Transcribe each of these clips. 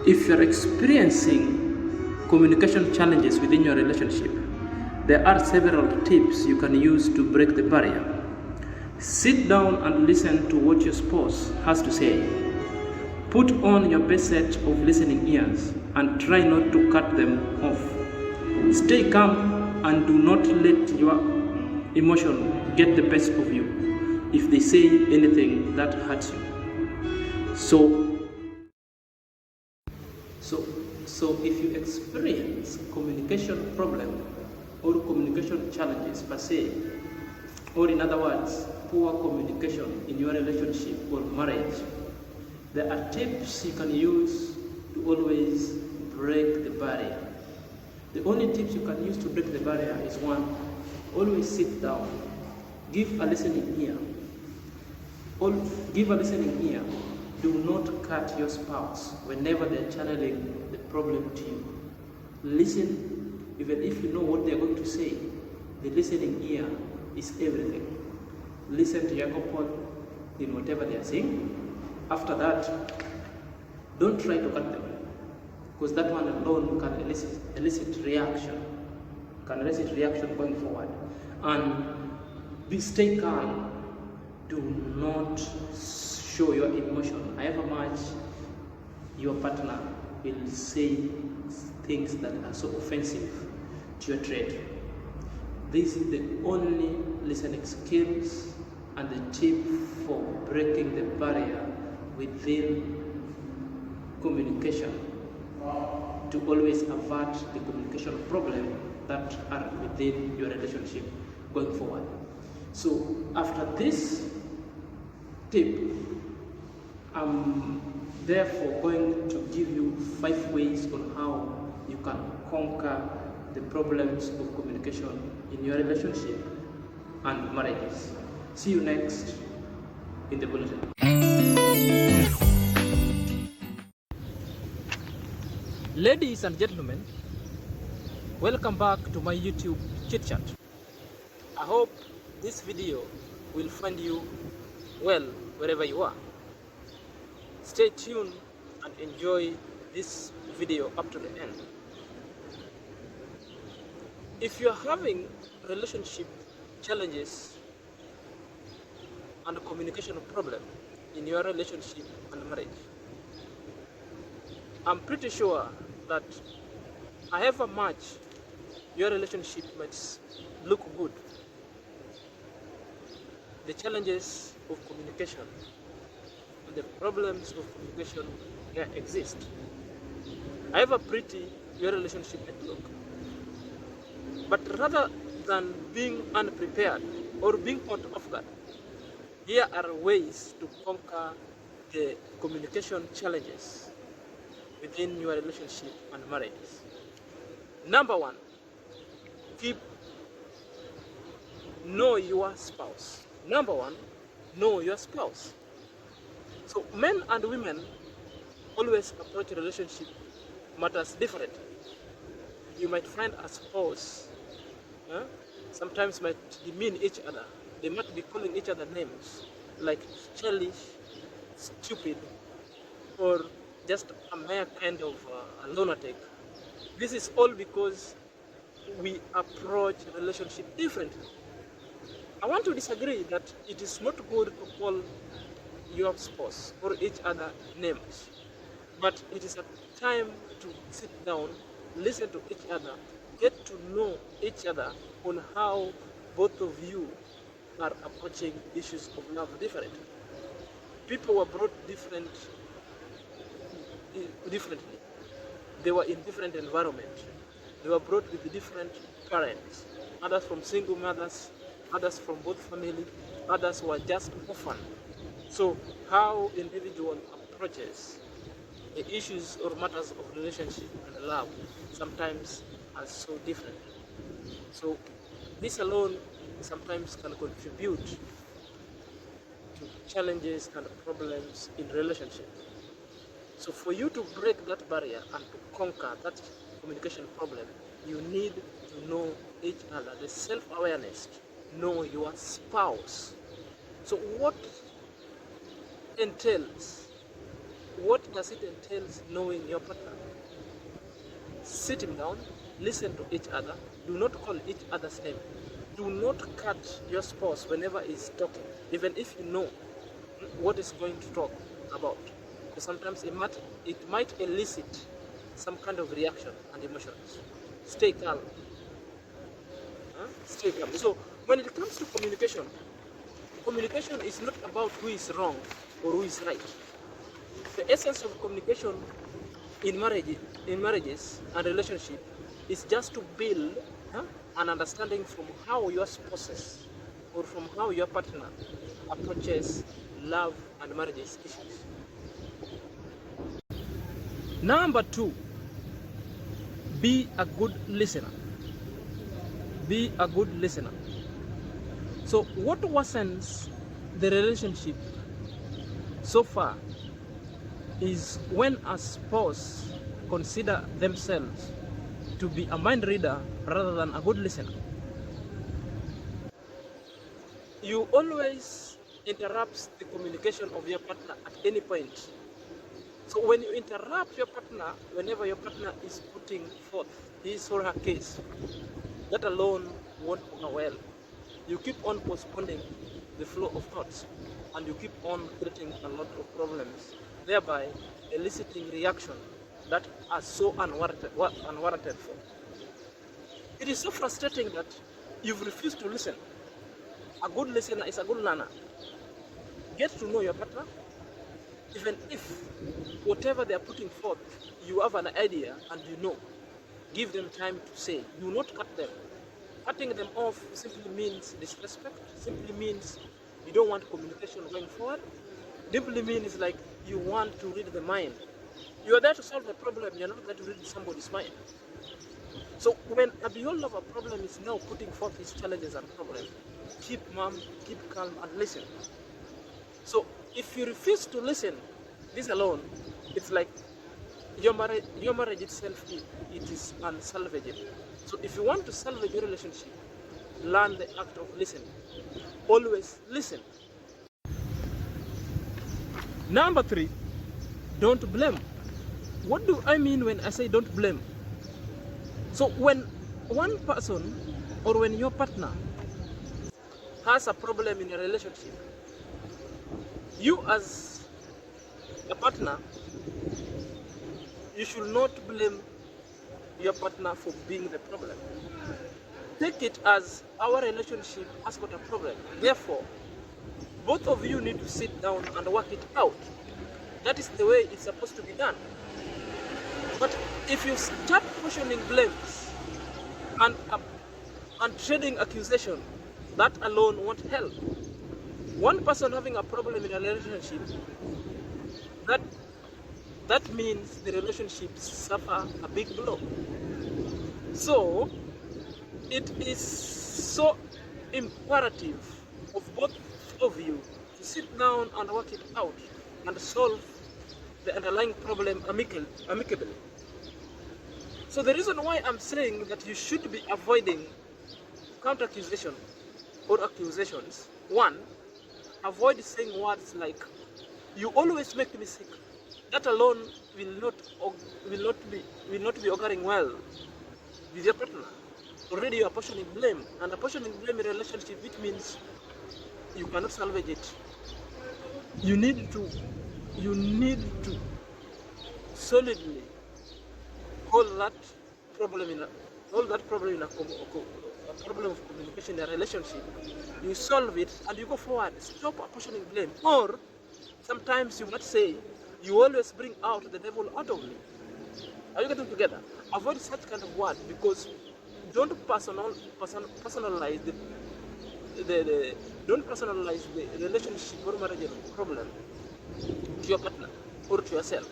If you're experiencing communication challenges within your relationship, there are several tips you can use to break the barrier. Sit down and listen to what your spouse has to say. Put on your best set of listening ears and try not to cut them off. Stay calm and do not let your emotion get the best of you if they say anything that hurts you. So if you experience communication problem or communication challenges per se, or in other words, poor communication in your relationship or marriage, there are tips you can use to always break the barrier. The only tips you can use to break the barrier is one, always sit down, give a listening ear. Give a listening ear. Do not cut your spouse whenever they're channeling the problem to you. Listen, even if you know what they're going to say. The listening ear is everything. Listen to your couple in whatever they're saying. After that, don't try to cut them, because that one alone can elicit reaction. Going forward. And stay calm. Do not show your emotion. However much your partner will say things that are so offensive to your trait. This is the only listening skills and the tip for breaking the barrier within communication, to always avert the communication problem that are within your relationship going forward. So after this tip, I'm therefore going to give you 5 ways on how you can conquer the problems of communication in your relationship and marriages. See you next in the bulletin. Ladies and gentlemen, welcome back to my YouTube chit chat. I hope this video will find you well wherever you are. Stay tuned and enjoy this video up to the end. If you're having relationship challenges and a communication problem in your relationship and marriage, I'm pretty sure that however much your relationship might look good, the challenges of communication and the problems of communication exist. However pretty your relationship might look, but rather than being unprepared or being caught off guard, here are ways to conquer the communication challenges within your relationship and marriage. Number 1, know your spouse. Number 1, know your spouse. So men and women always approach relationship matters differently. You might find a spouse sometimes might demean each other. They might be calling each other names like childish, stupid, or just a mere kind of a lunatic. This is all because we approach relationship differently. I want to disagree that it is not good to call your spouse or each other names, but it is a time to sit down, listen to each other, get to know each other on how both of you are approaching issues of love differently. People were brought differently. They were in different environments. They were brought with different parents, others from single mothers, others from both family, others were just orphaned. So how individual approaches the issues or matters of relationship and love sometimes are so different. So this alone sometimes can contribute to challenges and problems in relationship. So for you to break that barrier and to conquer that communication problem, you need to know each other, the self-awareness, know your spouse. So what entails what does it entail knowing your partner? Sit him down, listen to each other, do not call each other's name. Do not cut your spouse whenever he's talking, even if you know what is going to talk about. Because sometimes it might elicit some kind of reaction and emotions. Stay calm. Stay calm. So when it comes to communication, communication is not about who is wrong or who is right. The essence of communication in marriages and relationship is just to build an understanding from how your spouses or from how your partner approaches love and marriage issues. Number 2, be a good listener. Be a good listener. So what worsens the relationship so far is when a spouse consider themselves to be a mind reader rather than a good listener. You always interrupt the communication of your partner at any point. So when you interrupt your partner, whenever your partner is putting forth his or her case, that alone won't go well. You keep on postponing the flow of thoughts, and you keep on creating a lot of problems, thereby eliciting reaction that are so unwarranted for. It is so frustrating that you've refused to listen. A good listener is a good learner. Get to know your partner, even if whatever they are putting forth, you have an idea and you know. Give them time to say. Do not cut them. Cutting them off simply means disrespect, simply means you don't want communication going forward, simply means like you want to read the mind. You are there to solve a problem, you're not there to read somebody's mind. So when a beholder of a problem is now putting forth his challenges and problems, keep mum, keep calm and listen. So if you refuse to listen, this alone, it's like your marriage itself, it is unsalvageable. So if you want to salvage your relationship, learn the act of listening. Always listen. Number 3, don't blame. What do I mean when I say don't blame? So when one person or when your partner has a problem in a relationship, you as a partner, you should not blame your partner for being the problem. Take it as our relationship has got a problem. Therefore, both of you need to sit down and work it out. That is the way it's supposed to be done. But if you start pushing blames and trading accusation, that alone won't help. One person having a problem in a relationship, that means the relationship suffer a big blow. So it is so imperative of both of you to sit down and work it out and solve the underlying problem amicably. So the reason why I'm saying that you should be avoiding counter accusation or accusations, one, avoid saying words like you always make mistake. That alone will not be occurring well with your partner. Already you are portioning blame, and a portioning blame in a relationship, which means you cannot salvage it. You need to solidly hold that problem in a problem of communication in a relationship. You solve it and you go forward. Stop apportioning blame. Or sometimes you might say, you always bring out the devil out of me. Are you getting together? Avoid such kind of word, because don't personalize the relationship or marriage problem to your partner or to yourself.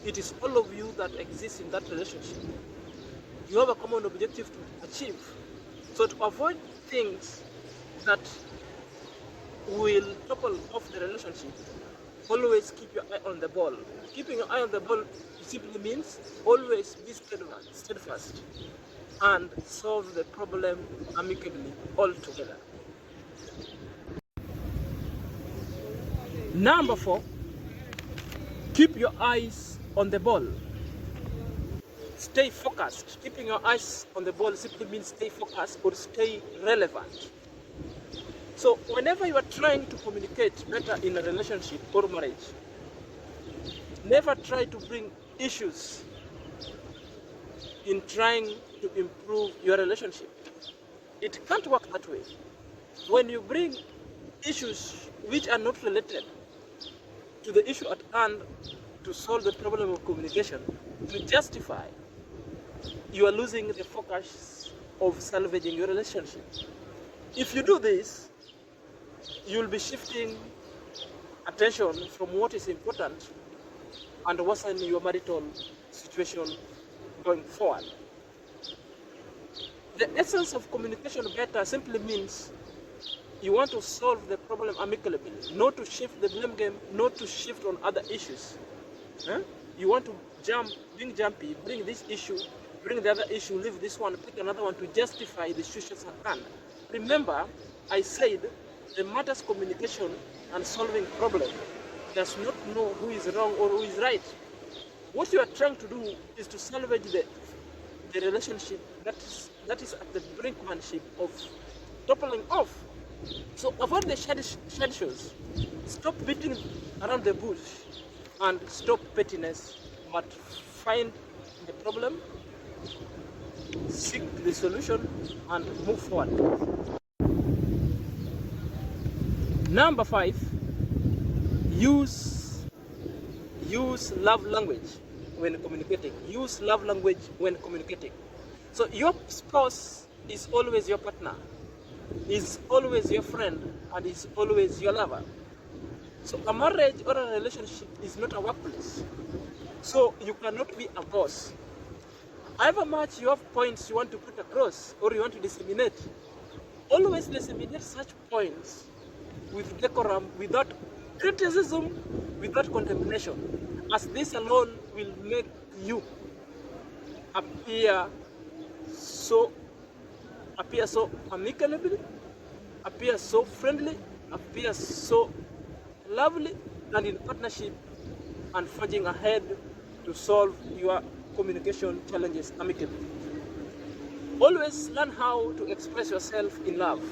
It is all of you that exist in that relationship. You have a common objective to achieve. So to avoid things that will topple off the relationship, always keep your eye on the ball. Keeping your eye on the ball simply means always be steadfast and solve the problem amicably altogether. Number 4, Keep your eyes on the ball. Stay focused. Keeping your eyes on the ball simply means stay focused or stay relevant. So whenever you are trying to communicate better in a relationship or marriage, never try to bring issues in trying to improve your relationship. It can't work that way. When you bring issues which are not related to the issue at hand to solve the problem of communication, to justify, you are losing the focus of salvaging your relationship. If you do this, you will be shifting attention from what is important and worsen your marital situation going forward. The essence of communication better simply means you want to solve the problem amicably, not to shift the blame game, not to shift on other issues. You want to being jumpy, bring this issue, bring the other issue, leave this one, pick another one to justify the issues at hand. Remember, I said the matters communication and solving problem does not know who is wrong or who is right. What you are trying to do is to salvage the relationship that is at the brinkmanship of toppling off. So avoid the shed shows. Stop beating around the bush and stop pettiness, but find the problem, seek the solution, and move forward. Number 5, use love language when communicating. Use love language when communicating. So your spouse is always your partner, is always your friend, and is always your lover. So a marriage or a relationship is not a workplace. So you cannot be a boss. However much you have points you want to put across or you want to disseminate, always disseminate such points with decorum, without criticism, without condemnation, as this alone will make you appear so amicable, appear so friendly, appear so lovely, and in partnership and forging ahead to solve your communication challenges amicably. Always learn how to express yourself in love.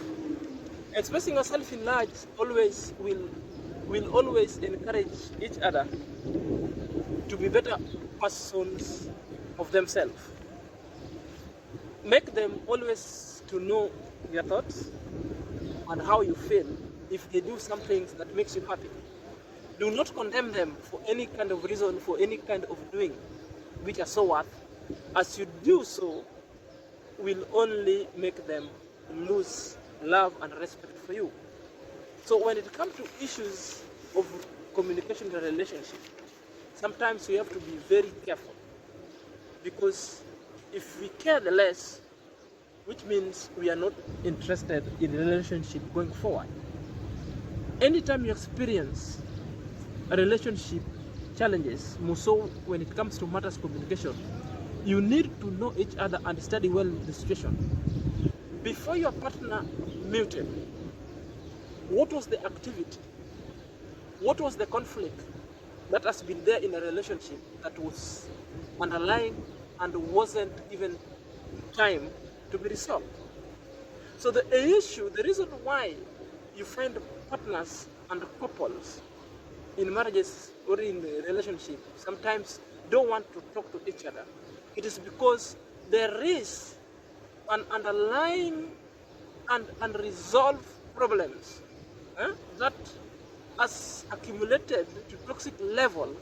Expressing yourself in love always will always encourage each other to be better persons of themselves. Make them always to know their thoughts and how you feel if they do some things that makes you happy. Do not condemn them for any kind of reason, for any kind of doing which are so worth. As you do so, will only make them lose love and respect for you. So when it comes to issues of communication in a relationship, sometimes we have to be very careful, because if we care less, which means we are not interested in the relationship going forward. Anytime you experience a relationship challenges, more so when it comes to matters communication, you need to know each other and study well the situation. Before your partner muted, what was the activity? What was the conflict that has been there in a relationship that was underlying and wasn't even time to be resolved? So the issue, the reason why you find partners and couples in marriages or in the relationship sometimes don't want to talk to each other, it is because there is an underlying and unresolved problems that has accumulated to toxic level,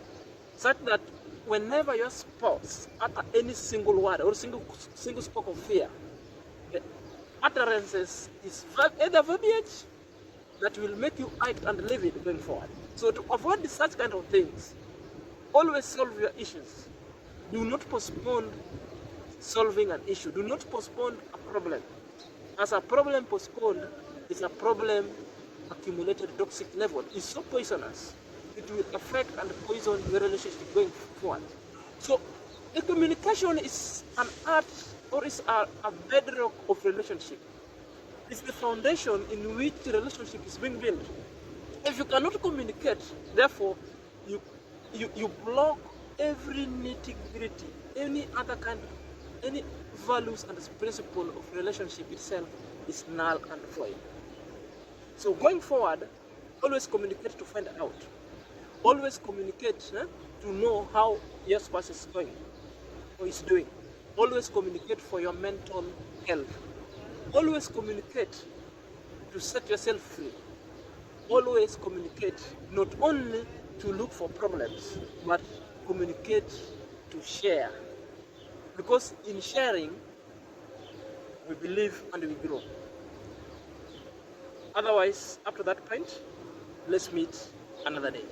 such that whenever your spouse utter any single word or single spoke of fear, the utterances is either verbiage that will make you act and live it going forward. So to avoid such kind of things, always solve your issues. Do not postpone solving an issue. Do not postpone a problem. As a problem postponed is a problem accumulated toxic level. It's so poisonous. It will affect and poison your relationship going forward. So the communication is an art, or is a bedrock of relationship. It's the foundation in which the relationship is being built. If you cannot communicate, therefore, you you block every nitty-gritty, any values and principle of relationship itself is null and void. So going forward, always communicate to find out. Always communicate to know how your spouse is going or is doing. Always communicate for your mental health. Always communicate to set yourself free. Always communicate not only to look for problems, but communicate to share. Because in sharing, we believe and we grow. Otherwise, up to that point, let's meet another day.